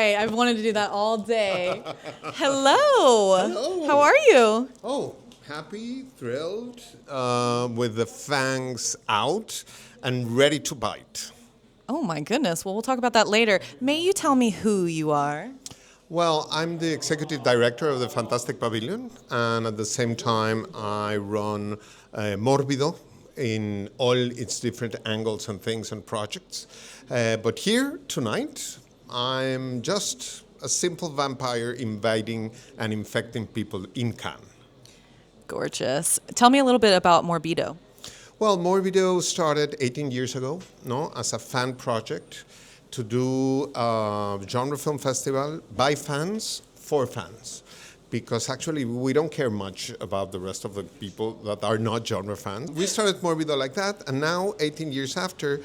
right. I've wanted to do that all day. Hello. Hello. How are you? Oh, happy, thrilled, with the fangs out and ready to bite. Oh my goodness. Well, we'll talk about that later. May you tell me who you are? Well, I'm the executive director of the Fantastic Pavilion, and at the same time, I run Morbido in all its different angles and things and projects. But here tonight, I'm just a simple vampire invading and infecting people in Cannes. Gorgeous. Tell me a little bit about Morbido. Well, Morbido started 18 years ago, no, as a fan project to do a genre film festival by fans for fans. Because actually, we don't care much about the rest of the people that are not genre fans. We started Morbido like that, and now, 18 years after,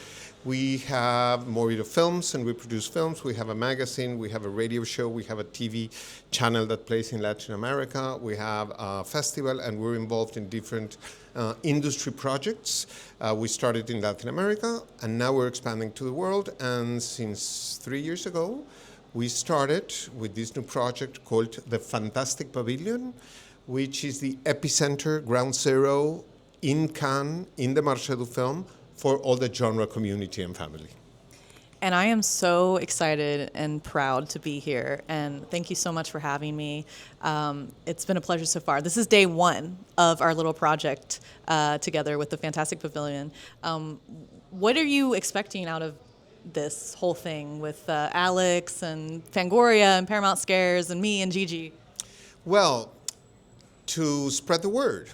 we have Morbido Films, and we produce films. We have a magazine, we have a radio show, we have a TV channel that plays in Latin America. We have a festival, and we're involved in different industry projects. We started in Latin America, and now we're expanding to the world. And since 3 years ago, we started with this new project called the Fantastic Pavilion, which is the epicenter, ground zero in Cannes, in the Marché du Film, for all the genre community and family. And I am so excited and proud to be here. And thank you so much for having me. It's been a pleasure so far. This is day one of our little project together with the Fantastic Pavilion. What are you expecting out of this whole thing with Alex and Fangoria and Paramount Scares and me and Gigi? Well, to spread the word.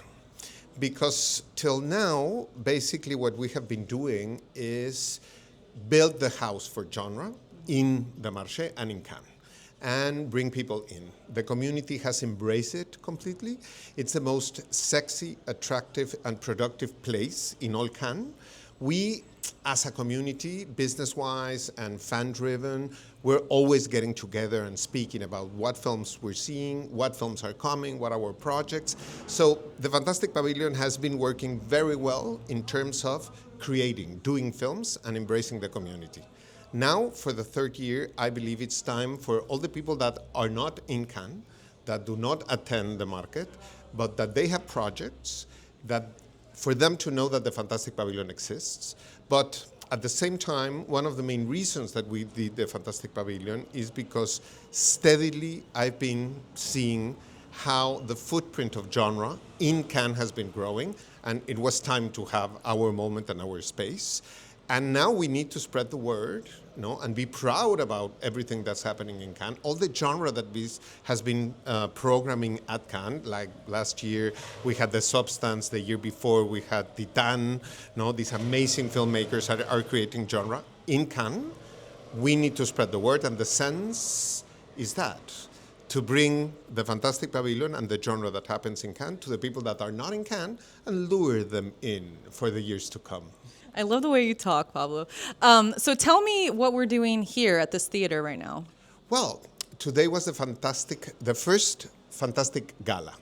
Because till now, basically what we have been doing is build the house for genre in the Marché and in Cannes and bring people in. The community has embraced it completely. It's the most sexy, attractive, and productive place in all Cannes. We, as a community, business-wise and fan-driven, we're always getting together and speaking about what films we're seeing, what films are coming, what are our projects. So the Fantastic Pavilion has been working very well in terms of creating, doing films, and embracing the community. Now, for the third year, I believe it's time for all the people that are not in Cannes, that do not attend the market, but that they have projects, that for them to know that the Fantastic Pavilion exists. But at the same time, one of the main reasons that we did the Fantastic Pavilion is because steadily I've been seeing how the footprint of genre in Cannes has been growing, and it was time to have our moment and our space. And now we need to spread the word, and be proud about everything that's happening in Cannes. All the genre that has been programming at Cannes, like last year we had The Substance, the year before we had Titan, these amazing filmmakers are creating genre. In Cannes, we need to spread the word, and the sense is that, to bring the Fantastic Pavilion and the genre that happens in Cannes to the people that are not in Cannes and lure them in for the years to come. I love the way you talk, Pablo. So tell me what we're doing here at this theater right now. Well, today was the first Fantastic Gala.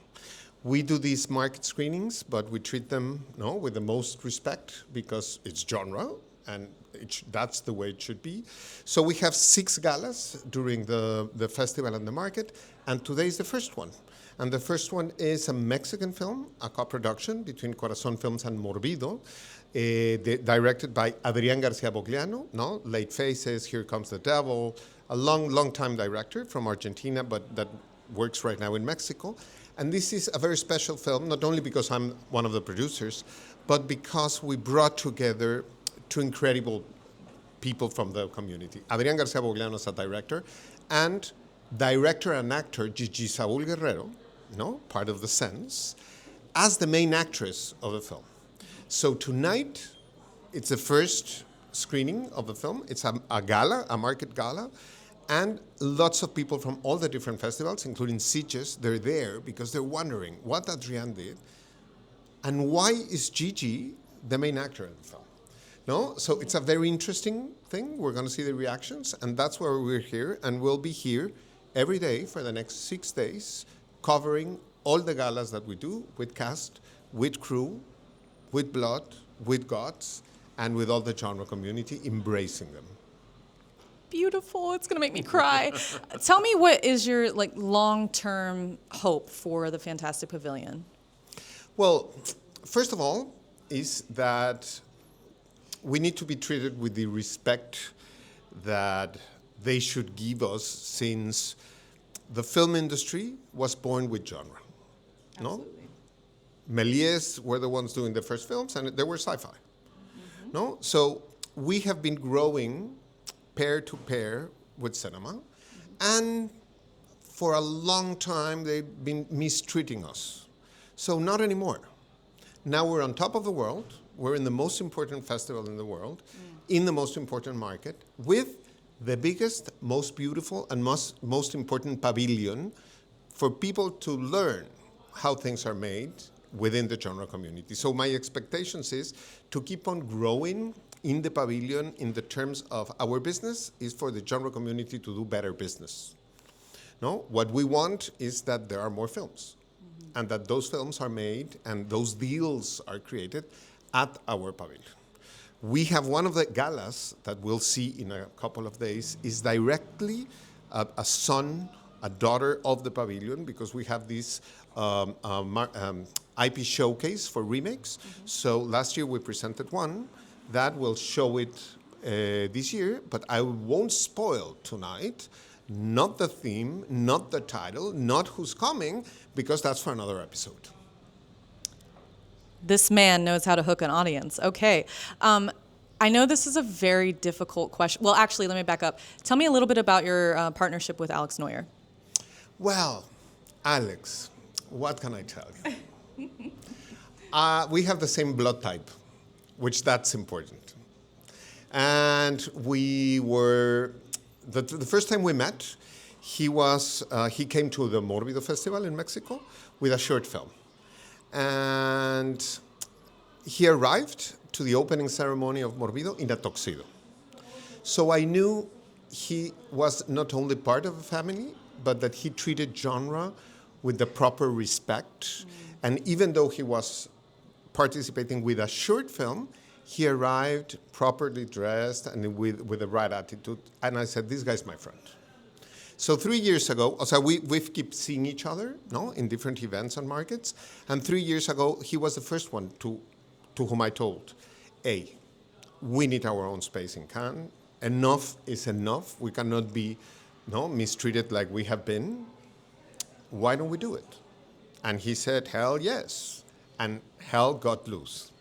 We do these market screenings, but we treat them with the most respect because it's genre, and that's the way it should be. So we have 6 galas during the festival and the market, and today is the first one. And the first one is a Mexican film, a co-production between Corazon Films and Morbido, directed by Adrián García Bogliano, Late Faces, Here Comes the Devil, a long time director from Argentina, but that works right now in Mexico. And this is a very special film, not only because I'm one of the producers, but because we brought together 2 incredible people from the community. Adrián García Bogliano is a director, and director and actor Gigi Saul Guerrero, part of the Séance, as the main actress of the film. So tonight, it's the first screening of the film. It's a gala, a market gala, and lots of people from all the different festivals, including Sitges, they're there because they're wondering what Adrián did and why is Gigi the main actor in the film. So it's a very interesting thing. We're going to see the reactions, and that's why we're here, and we'll be here every day for the next 6 days, covering all the galas that we do with cast, with crew, with blood, with guts, and with all the genre community embracing them. beautiful. It's gonna make me cry. Tell me, what is your like long-term hope for the Fantastic Pavilion? Well, first of all, is that we need to be treated with the respect that they should give us, since the film industry was born with genre. No? Méliès were the ones doing the first films, and they were sci-fi. No? So we have been growing pair to pair with cinema, and for a long time they've been mistreating us. So not anymore. Now we're on top of the world. We're in the most important festival in the world, in the most important market, with the biggest, most beautiful, and most important pavilion for people to learn how things are made within the genre community. So my expectations is to keep on growing in the pavilion in the terms of our business is for the genre community to do better business. No, what we want is that there are more films, and that those films are made and those deals are created at our pavilion. We have one of the galas that we'll see in a couple of days is directly a son, a daughter of the pavilion, because we have this IP showcase for remakes. So last year we presented one that will show it this year, but I won't spoil tonight, not the theme, not the title, not who's coming, because that's for another episode. This man knows how to hook an audience. Okay. I know this is a very difficult question. Well, actually, let me back up. Tell me a little bit about your partnership with Alex Noyer. Well, Alex, what can I tell you? We have the same blood type, which that's important. And we were, the first time we met, he came to the Morbido Festival in Mexico with a short film. And he arrived to the opening ceremony of Morbido in a tuxedo. So I knew he was not only part of a family, but that he treated genre with the proper respect. And even though he was participating with a short film, he arrived properly dressed and with the right attitude. And I said, this guy's my friend. So 3 years ago, so we've kept seeing each other, no, in different events and markets. And 3 years ago, he was the first one to whom I told, hey, we need our own space in Cannes. Enough is enough. We cannot be mistreated like we have been. Why don't we do it? And he said, hell yes. And hell got loose.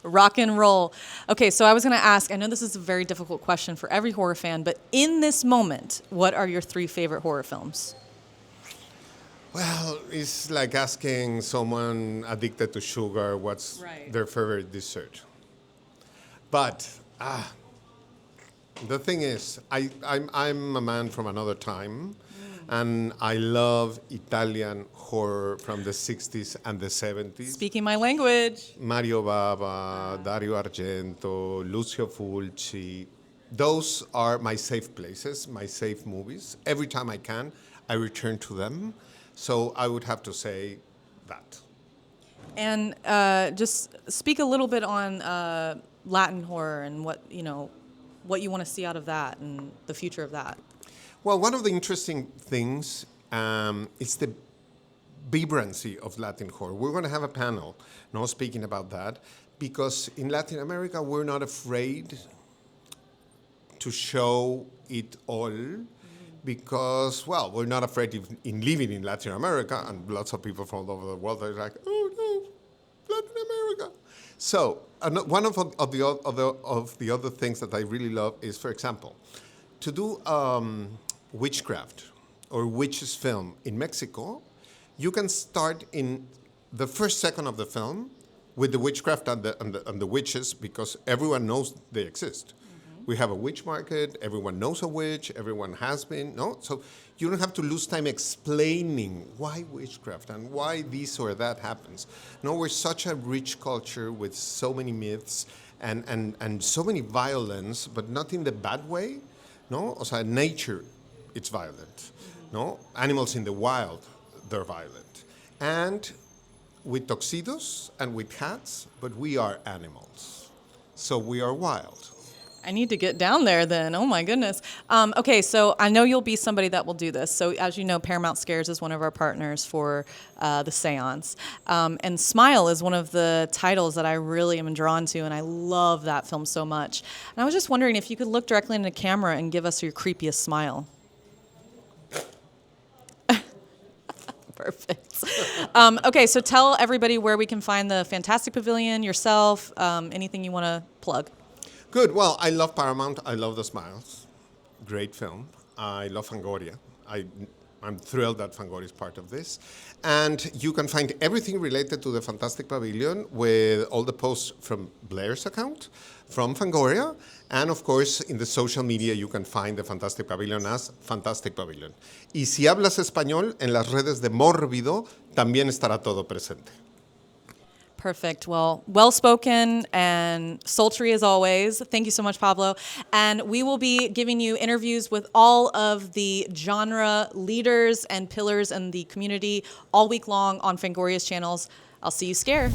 Rock and roll. Okay, so I was going to ask, I know this is a very difficult question for every horror fan, but in this moment, what are your 3 favorite horror films? Well, it's like asking someone addicted to sugar what's their favorite dessert. But the thing is, I'm a man from another time, and I love Italian horror from the 60s and the 70s. Speaking my language. Mario Bava, Dario Argento, Lucio Fulci. Those are my safe places, my safe movies. Every time I can, I return to them. So I would have to say that. And just speak a little bit on Latin horror and what you want to see out of that and the future of that. Well, one of the interesting things is the vibrancy of Latin horror. We're going to have a panel speaking about that, because in Latin America, we're not afraid to show it all, because, well, we're not afraid in living in Latin America, and lots of people from all over the world are like, oh no, Latin America. So one of the other things that I really love is, for example, to do witchcraft or witches film in Mexico. You can start in the first second of the film with the witchcraft and the witches, because everyone knows they exist. We have a witch market, everyone knows a witch, everyone has been, so you don't have to lose time explaining why witchcraft and why this or that happens. We're such a rich culture with so many myths and so many violence, but not in the bad way. Nature, it's violent. Animals in the wild, they're violent. And with tuxedos and with hats, but we are animals. So we are wild. I need to get down there then. Oh my goodness. Okay, so I know you'll be somebody that will do this. So as you know, Paramount Scares is one of our partners for the Séance. And Smile is one of the titles that I really am drawn to, and I love that film so much. And I was just wondering if you could look directly into the camera and give us your creepiest smile. Perfect. Okay, so tell everybody where we can find the Fantastic Pavilion, yourself, anything you want to plug. Good. Well, I love Paramount. I love The Smiles. Great film. I love Fangoria. I'm thrilled that Fangoria is part of this. And you can find everything related to the Fantastic Pavilion with all the posts from Blair's account, from Fangoria, and of course in the social media you can find the Fantastic Pavilion as Fantastic Pavilion. Y si hablas español, en las redes de Morbido también estará todo presente. Perfect. Well spoken and sultry as always. Thank you so much, Pablo. And we will be giving you interviews with all of the genre leaders and pillars in the community all week long on Fangoria's channels. I'll see you scared.